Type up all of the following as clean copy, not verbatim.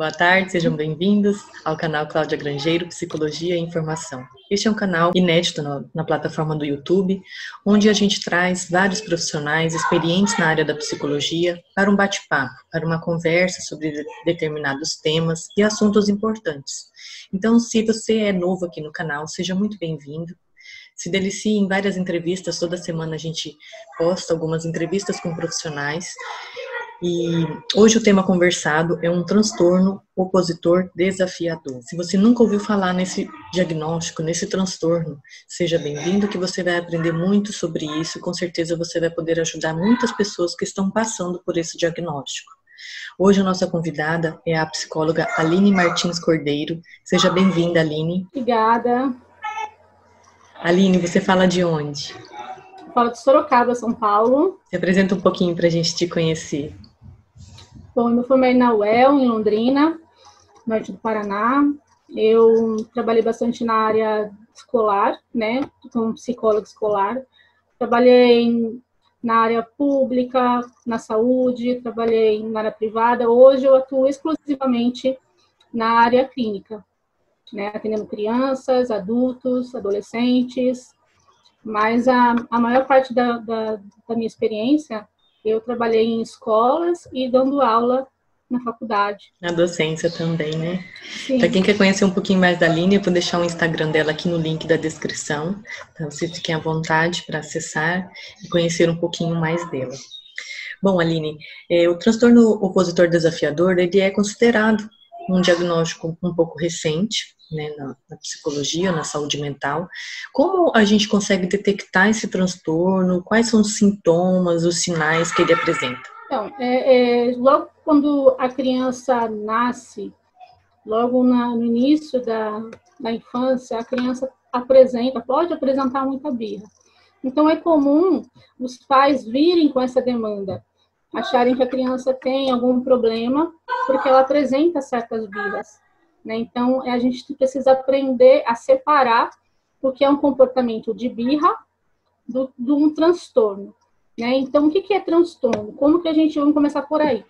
Boa tarde, sejam bem-vindos ao canal Cláudia Grangeiro, Psicologia e Informação. Este é um canal inédito na plataforma do YouTube, onde a gente traz vários profissionais experientes na área da psicologia para um bate-papo, para uma conversa sobre determinados temas e assuntos importantes. Então, se você é novo aqui no canal, seja muito bem-vindo. Se delicie em várias entrevistas, toda semana a gente posta algumas entrevistas com profissionais. E hoje o tema conversado é um transtorno opositor desafiador. Se você nunca ouviu falar nesse diagnóstico, nesse transtorno, seja bem-vindo, que você vai aprender muito sobre isso e com certeza você vai poder ajudar muitas pessoas que estão passando por esse diagnóstico. Hoje a nossa convidada é a psicóloga Aline Martins Cordeiro. Seja bem-vinda, Aline. Obrigada. Aline, você fala de onde? Eu falo de Sorocaba, São Paulo. Se apresenta um pouquinho para a gente te conhecer. Bom, eu me formei na UEL, em Londrina, norte do Paraná. Eu trabalhei bastante na área escolar, né, como psicóloga escolar. Trabalhei na área pública, na saúde, trabalhei na área privada. Hoje eu atuo exclusivamente na área clínica, né, atendendo crianças, adultos, adolescentes. Mas a maior parte da minha experiência, eu trabalhei em escolas e dando aula na faculdade. Na docência também, né? Sim. Para quem quer conhecer um pouquinho mais da Aline, eu vou deixar o Instagram dela aqui no link da descrição. Então, vocês fiquem à vontade para acessar e conhecer um pouquinho mais dela. Bom, Aline, o transtorno opositor desafiador, ele é considerado um diagnóstico um pouco recente, né, na psicologia, na saúde mental. Como a gente consegue detectar esse transtorno? Quais são os sintomas, os sinais que ele apresenta? Então, logo quando a criança nasce, logo no início da infância, a criança pode apresentar muita birra. Então, é comum os pais virem com essa demanda, acharem que a criança tem algum problema, porque ela apresenta certas birras. Né? Então, a gente precisa aprender a separar o que é um comportamento de birra de um transtorno. Né? Então, o que é transtorno? Vamos começar por aí.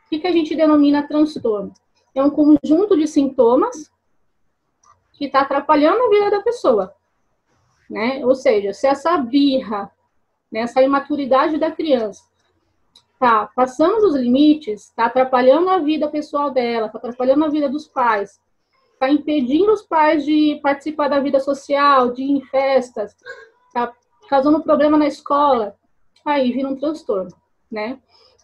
O que a gente denomina transtorno? É um conjunto de sintomas que está atrapalhando a vida da pessoa. Né? Ou seja, se essa birra, né, essa imaturidade da criança está passando dos limites, está atrapalhando a vida pessoal dela, está atrapalhando a vida dos pais, está impedindo os pais de participar da vida social, de ir em festas, está causando problema na escola, aí vira um transtorno, né?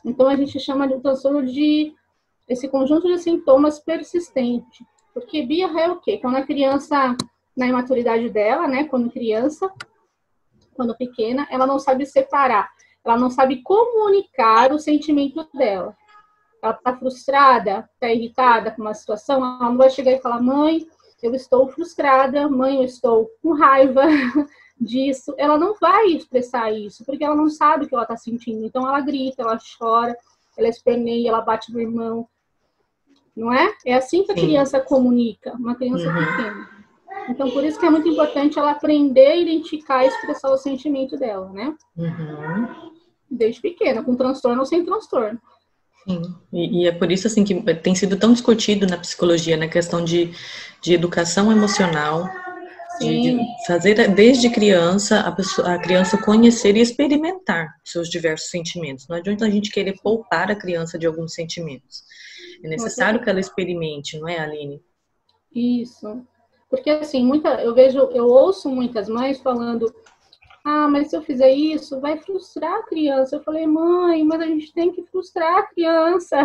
Então, a gente chama de transtorno de esse conjunto de sintomas persistente. Porque birra é o quê? Quando a criança, na imaturidade dela, né, quando criança, quando pequena, ela não sabe separar, ela não sabe comunicar o sentimento dela. Ela está frustrada, está irritada com uma situação, ela não vai chegar e falar: mãe, eu estou frustrada, mãe, eu estou com raiva disso. Ela não vai expressar isso, porque ela não sabe o que ela está sentindo. Então, ela grita, ela chora, ela esperneia, ela bate no irmão. Não é? É assim que a criança comunica, uma criança pequena. Então, por isso que é muito importante ela aprender a identificar e expressar o sentimento dela, né? Desde pequena, com transtorno ou sem transtorno. Sim, e é por isso assim que tem sido tão discutido na psicologia, na questão de educação emocional, de fazer desde criança a criança conhecer e experimentar seus diversos sentimentos. Não adianta a gente querer poupar a criança de alguns sentimentos. É necessário que ela experimente, não é, Aline? Isso. Porque assim, eu ouço muitas mães falando: ah, mas se eu fizer isso, vai frustrar a criança. Eu falei: mãe, mas a gente tem que frustrar a criança.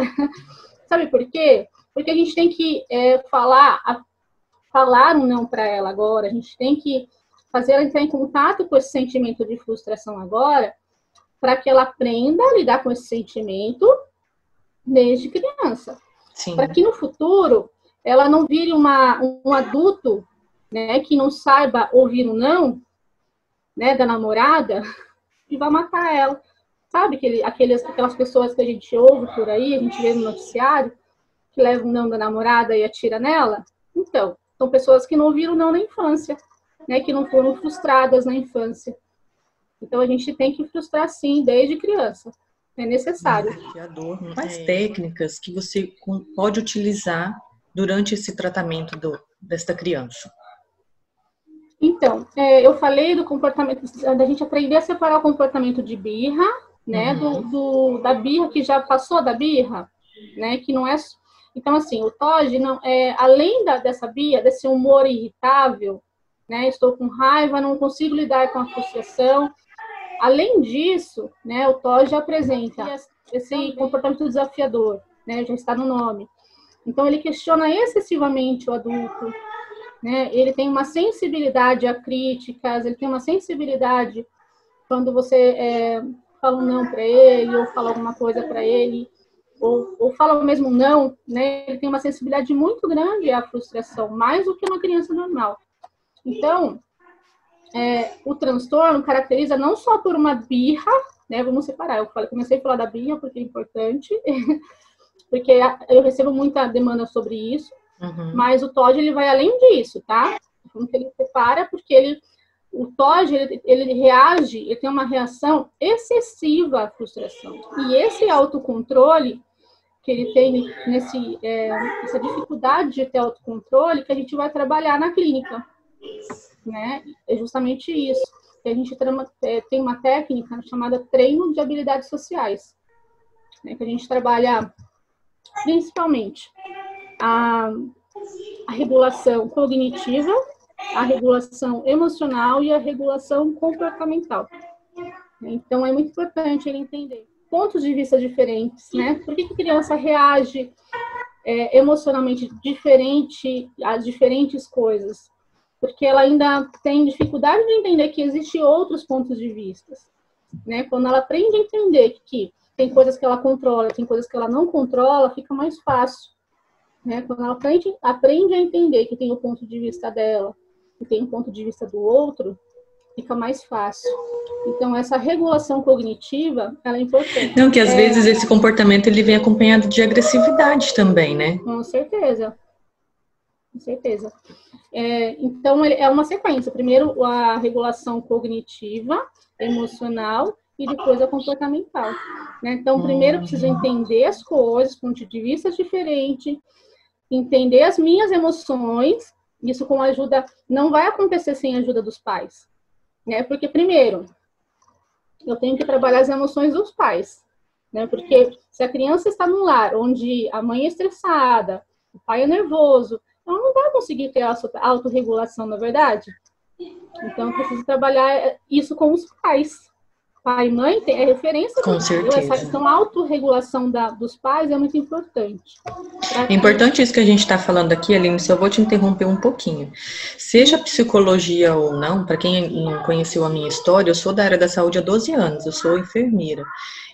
Sabe por quê? Porque a gente tem que falar um não para ela agora. A gente tem que fazer ela entrar em contato com esse sentimento de frustração agora, para que ela aprenda a lidar com esse sentimento desde criança. Para que no futuro ela não vire um adulto, né, que não saiba ouvir um não, né, da namorada, e vai matar ela. Sabe aquelas pessoas que a gente ouve por aí, a gente vê no noticiário, que levam o não da namorada e atira nela? Então, são pessoas que não ouviram não na infância, né, que não foram frustradas na infância. Então, a gente tem que frustrar, sim, desde criança. é necessário. Desafiador. Quais técnicas que você pode utilizar durante esse tratamento desta criança? Então, eu falei do comportamento, da gente aprender a separar o comportamento de birra, né, da birra que já passou da birra, né, que não é... Então, assim, o TOD, não, além dessa birra, desse humor irritável, né, estou com raiva, não consigo lidar com a frustração, além disso, né, o TOD apresenta esse comportamento desafiador, né, já está no nome. Então, ele questiona excessivamente o adulto, né? Ele tem uma sensibilidade a críticas, ele tem uma sensibilidade quando você fala um não para ele, ou fala alguma coisa para ele, ou fala mesmo não, né? Ele tem uma sensibilidade muito grande à frustração, mais do que uma criança normal. Então, o transtorno caracteriza não só por uma birra, né? Vamos separar, comecei a falar da birra porque é importante, porque eu recebo muita demanda sobre isso, mas o TOD, ele vai além disso, tá? Então, ele separa porque o TOD, ele reage, ele tem uma reação excessiva à frustração. E esse autocontrole que ele tem essa dificuldade de ter autocontrole que a gente vai trabalhar na clínica, né? É justamente isso. A gente tem uma técnica chamada treino de habilidades sociais, né? Que a gente trabalha principalmente a regulação cognitiva, a regulação emocional e a regulação comportamental. Então, é muito importante ele entender pontos de vista diferentes, né? Por que a criança reage emocionalmente diferente às diferentes coisas? Porque ela ainda tem dificuldade de entender que existem outros pontos de vista, né? Quando ela aprende a entender que tem coisas que ela controla, tem coisas que ela não controla, fica mais fácil, né? Quando ela aprende a entender que tem o ponto de vista dela e tem o ponto de vista do outro, fica mais fácil. Então, essa regulação cognitiva, ela é importante. Não, que às vezes esse comportamento ele vem acompanhado de agressividade também, né? Com certeza. Com certeza. Então, é uma sequência. Primeiro, a regulação cognitiva, emocional, e depois a comportamental, né? Então, primeiro eu preciso entender as coisas, ponto de vista diferente, entender as minhas emoções. Isso com ajuda, não vai acontecer sem a ajuda dos pais, né? Porque primeiro, eu tenho que trabalhar as emoções dos pais, né? Porque se a criança está num lar onde a mãe é estressada, o pai é nervoso, ela não vai conseguir ter a autorregulação, na verdade? Então, eu preciso trabalhar isso com os pais. Pai e mãe é referência. Com certeza. Então, a autorregulação dos pais é muito importante. É importante isso que a gente está falando aqui, Aline, só vou te interromper um pouquinho. Seja psicologia ou não, para quem não conheceu a minha história, eu sou da área da saúde há 12 anos, eu sou enfermeira.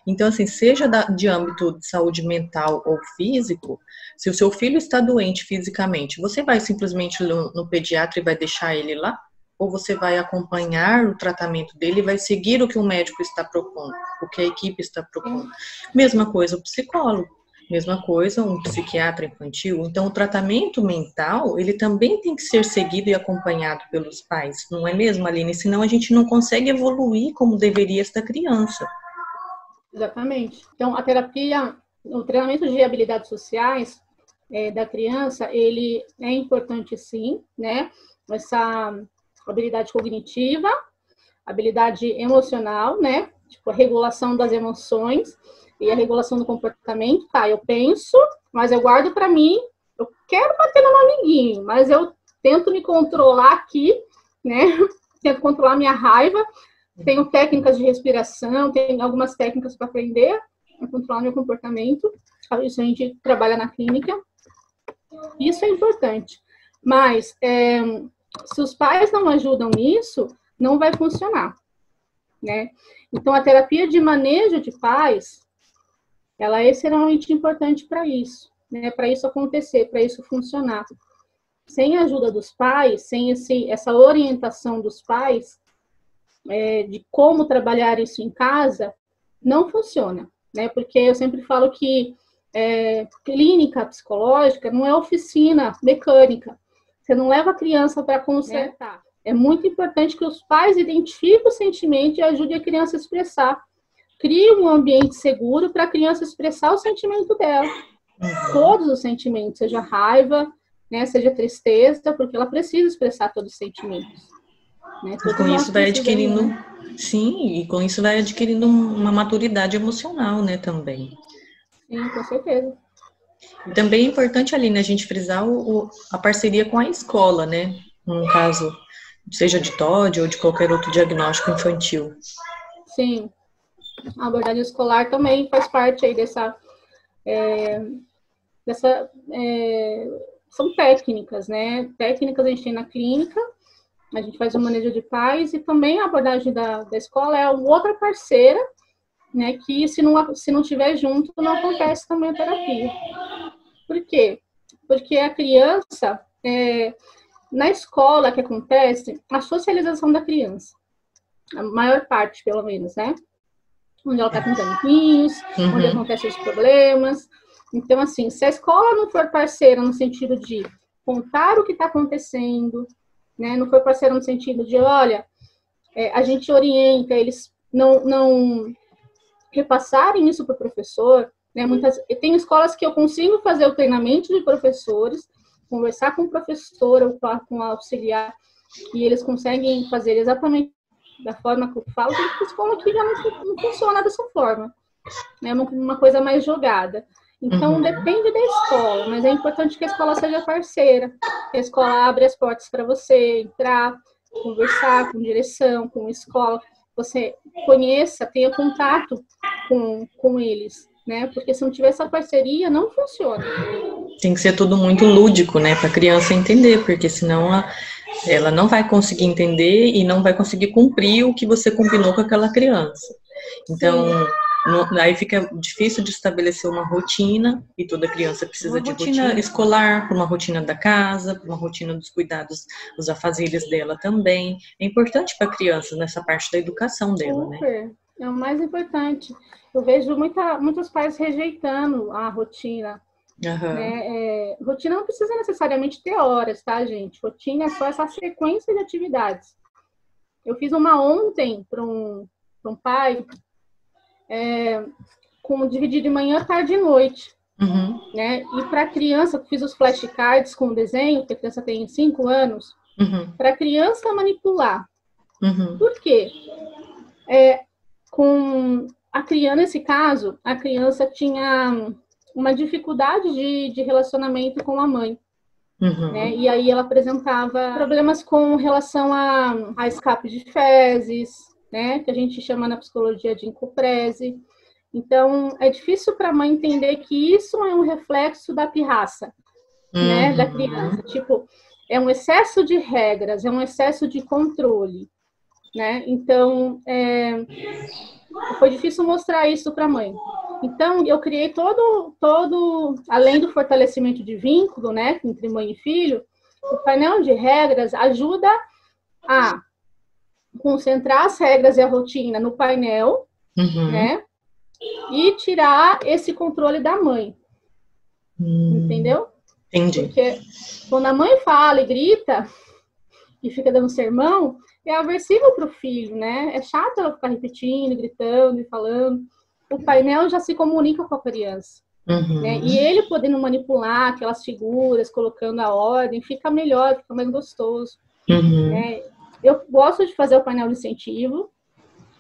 Então, assim, seja de âmbito de saúde mental ou físico, se o seu filho está doente fisicamente, você vai simplesmente no pediatra e vai deixar ele lá? Ou você vai acompanhar o tratamento dele e vai seguir o que o médico está propondo, o que a equipe está propondo? Mesma coisa o psicólogo, mesma coisa um psiquiatra infantil. Então, o tratamento mental, ele também tem que ser seguido e acompanhado pelos pais, não é mesmo, Aline? Senão a gente não consegue evoluir como deveria esta criança. Exatamente. Então, a terapia, o treinamento de habilidades sociais da criança, ele é importante sim, né? Essa habilidade cognitiva, habilidade emocional, né? Tipo, a regulação das emoções e a regulação do comportamento. Tá, eu penso, mas eu guardo para mim. Eu quero bater no meu amiguinho, mas eu tento me controlar aqui, né? Tento controlar minha raiva. Tenho técnicas de respiração, tenho algumas técnicas para aprender a controlar meu comportamento. Isso a gente trabalha na clínica. Isso é importante. Mas se os pais não ajudam nisso, não vai funcionar, né? Então, a terapia de manejo de pais, ela é extremamente importante para isso, né? Para isso acontecer, para isso funcionar. Sem a ajuda dos pais, sem essa orientação dos pais, de como trabalhar isso em casa, não funciona, né? Porque eu sempre falo que clínica psicológica não é oficina mecânica. Você não leva a criança para consertar. É muito importante que os pais identifiquem o sentimento e ajudem a criança a expressar. crie um ambiente seguro para a criança expressar o sentimento dela. Todos os sentimentos, seja raiva, né, seja tristeza, porque ela precisa expressar todos os sentimentos. Né? E com isso vai adquirindo, sim, e com isso vai adquirindo uma maturidade emocional, né, também. Sim, com certeza. E também é importante, Aline, a gente frisar a parceria com a escola, né, no caso, seja de TOD ou de qualquer outro diagnóstico infantil. Sim, a abordagem escolar também faz parte aí são técnicas, né? Técnicas a gente tem na clínica, a gente faz o manejo de pais e também a abordagem da escola é outra parceira, né? Que se não tiver junto, não acontece também a terapia. Por quê? Porque a criança, na escola que acontece a socialização da criança, a maior parte, pelo menos, né? Onde ela está com amiguinhos, onde acontecem os problemas. Então, assim, se a escola não for parceira no sentido de contar o que está acontecendo, né? Não for parceira no sentido de, olha, a gente orienta, eles não repassarem isso para o professor, né? Tem escolas que eu consigo fazer o treinamento de professores, conversar com o professor ou com o auxiliar, e eles conseguem fazer exatamente da forma que eu falo. Tem escola que já não funciona dessa forma, né? Uma coisa mais jogada. Então, depende da escola, mas é importante que a escola seja parceira, que a escola abra as portas para você entrar, conversar com direção, com escola, você conheça, tenha contato com eles, né? Porque se não tiver essa parceria, não funciona. Tem que ser tudo muito lúdico, né, para a criança entender, porque senão ela não vai conseguir entender e não vai conseguir cumprir o que você combinou com aquela criança. Então, aí fica difícil de estabelecer uma rotina, e toda criança precisa de rotina escolar, para uma rotina da casa, para uma rotina dos cuidados, os afazeres dela também. É importante para a criança nessa parte da educação dela, Super. Né? É o mais importante. Eu vejo muitos pais rejeitando a rotina. Né? Rotina não precisa necessariamente ter horas, tá, gente? Rotina é só essa sequência de atividades. Eu fiz uma ontem para um pai, dividido em manhã, tarde e noite. Né? E para a criança, eu fiz os flashcards com desenho, porque a criança tem 5 anos, para a criança manipular. Por quê? Com a criança, nesse caso, a criança tinha uma dificuldade de relacionamento com a mãe. Né? E aí ela apresentava problemas com relação a escape de fezes, né? Que a gente chama na psicologia de encoprese. Então, é difícil para a mãe entender que isso é um reflexo da pirraça, né? Da criança. Tipo, é um excesso de regras, é um excesso de controle, né? Então, foi difícil mostrar isso para a mãe. Então, eu criei além do fortalecimento de vínculo, né, entre mãe e filho, o painel de regras ajuda a concentrar as regras e a rotina no painel, né, e tirar esse controle da mãe. Entendeu? Entendi. Porque quando a mãe fala e grita e fica dando sermão, é aversivo para o filho, né? É chato ela ficar repetindo, gritando e falando. O painel já se comunica com a criança. Né? E ele podendo manipular aquelas figuras, colocando a ordem, fica melhor, fica mais gostoso. Né? Eu gosto de fazer o painel de incentivo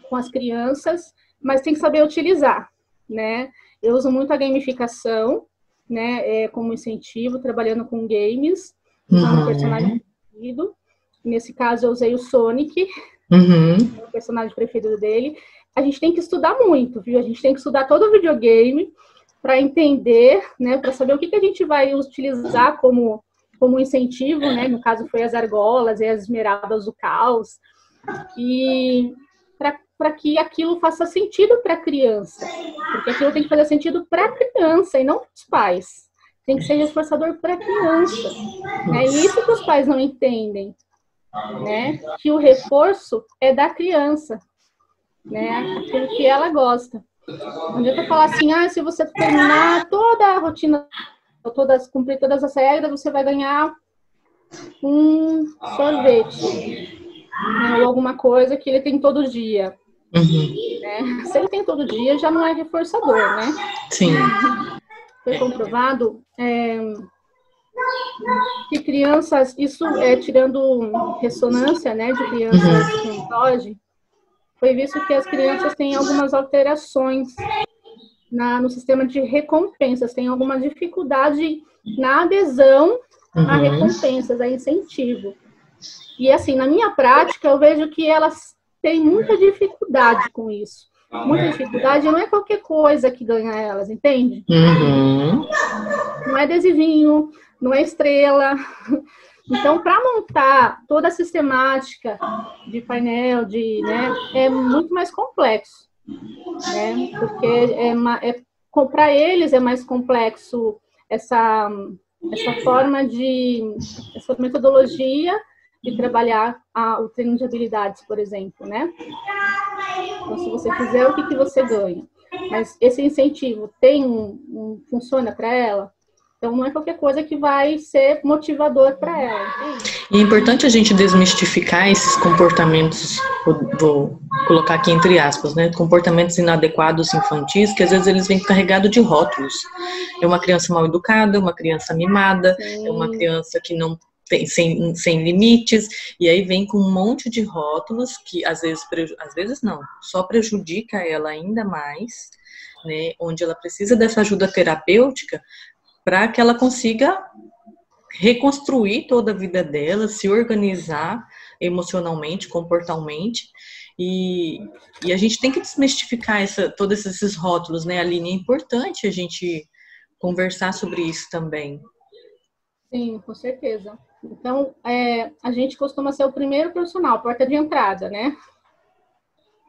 com as crianças, mas tem que saber utilizar. Né? Eu uso muito a gamificação, né, como incentivo, trabalhando com games, usando personagem preferido. Nesse caso, eu usei o Sonic, o personagem preferido dele. A gente tem que estudar muito, viu? A gente tem que estudar todo o videogame para entender, né? Para saber o que a gente vai utilizar como incentivo, né? No caso, foi as argolas e as esmeraldas do caos. E para que aquilo faça sentido para a criança. Porque aquilo tem que fazer sentido para a criança e não para os pais. Tem que ser reforçador para a criança. É isso que os pais não entendem. Né? Que o reforço é da criança, né? Aquilo que ela gosta. Não adianta falar assim, se você terminar toda a rotina, cumprir todas as regras, você vai ganhar um sorvete, né? Ou alguma coisa que ele tem todo dia. né? Se ele tem todo dia, já não é reforçador, né? Sim. Foi comprovado que crianças, isso é tirando ressonância, né, de crianças com TOD, foi visto que as crianças têm algumas alterações no sistema de recompensas, tem alguma dificuldade na adesão a recompensas, a incentivo. E assim, na minha prática, eu vejo que elas têm muita dificuldade com isso. Muita dificuldade, não é qualquer coisa que ganha elas, entende? Não é adesivinho, não é estrela. Então, para montar toda a sistemática de painel, né, é muito mais complexo, né? Porque para eles é mais complexo essa metodologia de trabalhar o treino de habilidades, por exemplo, né? Então, se você fizer, o que você ganha? Mas esse incentivo funciona para ela? Então, não é qualquer coisa que vai ser motivador para ela. E é importante a gente desmistificar esses comportamentos, vou colocar aqui entre aspas, né? Comportamentos inadequados infantis, que às vezes eles vêm carregados de rótulos. É uma criança mal educada, uma criança mimada, é uma criança que não tem, sem limites, e aí vem com um monte de rótulos que às vezes não, só prejudica ela ainda mais, né? Onde ela precisa dessa ajuda terapêutica para que ela consiga reconstruir toda a vida dela, se organizar emocionalmente, comportalmente, e a gente tem que desmistificar todos esses rótulos, né, Aline? É importante a gente conversar sobre isso também. Sim, com certeza. Então, a gente costuma ser o primeiro profissional, porta de entrada, né,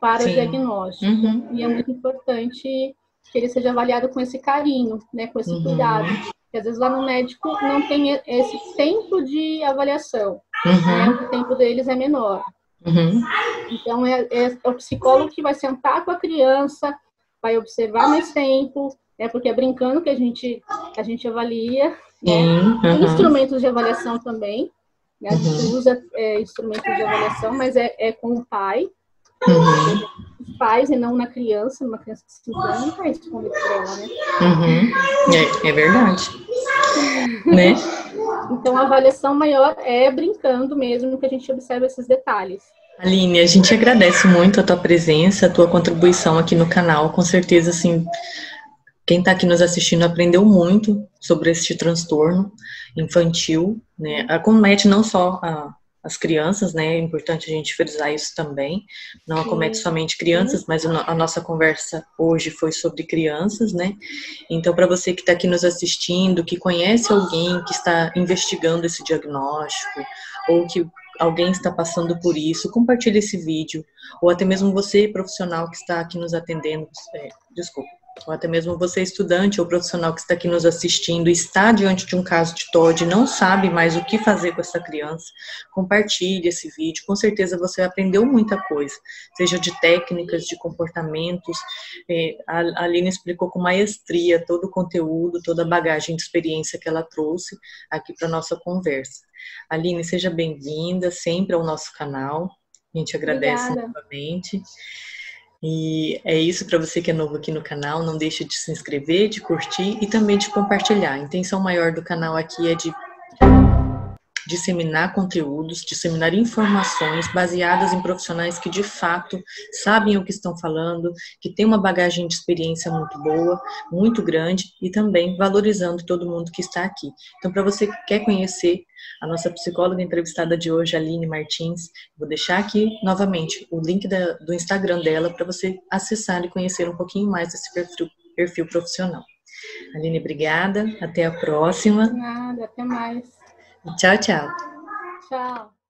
para o diagnóstico. E é muito importante que ele seja avaliado com esse carinho, né, com esse cuidado. Porque às vezes lá no médico não tem esse tempo de avaliação, né, o tempo deles é menor. Então, é o psicólogo que vai sentar com a criança, vai observar mais tempo, né, porque é brincando que a gente avalia, né? Tem instrumentos de avaliação também, né? A gente usa instrumentos de avaliação, mas é com o pai, os pais e não na criança, numa criança de 5 anos, não vai responder por ela, né? É verdade. Né? Então, a avaliação maior é brincando mesmo, que a gente observa esses detalhes. Aline, a gente agradece muito a tua presença, a tua contribuição aqui no canal. Com certeza, assim, quem está aqui nos assistindo aprendeu muito sobre este transtorno infantil, né? Acomete não só as crianças, né? É importante a gente frisar isso também. Não acomete somente crianças, mas a nossa conversa hoje foi sobre crianças, né? Então, para você que está aqui nos assistindo, que conhece alguém que está investigando esse diagnóstico, ou que alguém está passando por isso, compartilhe esse vídeo, ou até mesmo você, profissional que está aqui nos atendendo, ou até mesmo você, estudante ou profissional que está aqui nos assistindo, está diante de um caso de TOD, não sabe mais o que fazer com essa criança, compartilhe esse vídeo, com certeza você aprendeu muita coisa, seja de técnicas, de comportamentos. A Aline explicou com maestria todo o conteúdo, toda a bagagem de experiência que ela trouxe aqui para a nossa conversa. Aline, seja bem-vinda sempre ao nosso canal, a gente agradece novamente. E é isso, para você que é novo aqui no canal, não deixe de se inscrever, de curtir e também de compartilhar. A intenção maior do canal aqui é de disseminar conteúdos, disseminar informações baseadas em profissionais que de fato sabem o que estão falando, que têm uma bagagem de experiência muito boa, muito grande e também valorizando todo mundo que está aqui. Então, para você que quer conhecer a nossa psicóloga entrevistada de hoje, Aline Martins, vou deixar aqui novamente o link do Instagram dela para você acessar e conhecer um pouquinho mais desse perfil profissional. Aline, obrigada. Até a próxima. Nada, até mais. Tchau, tchau. Tchau.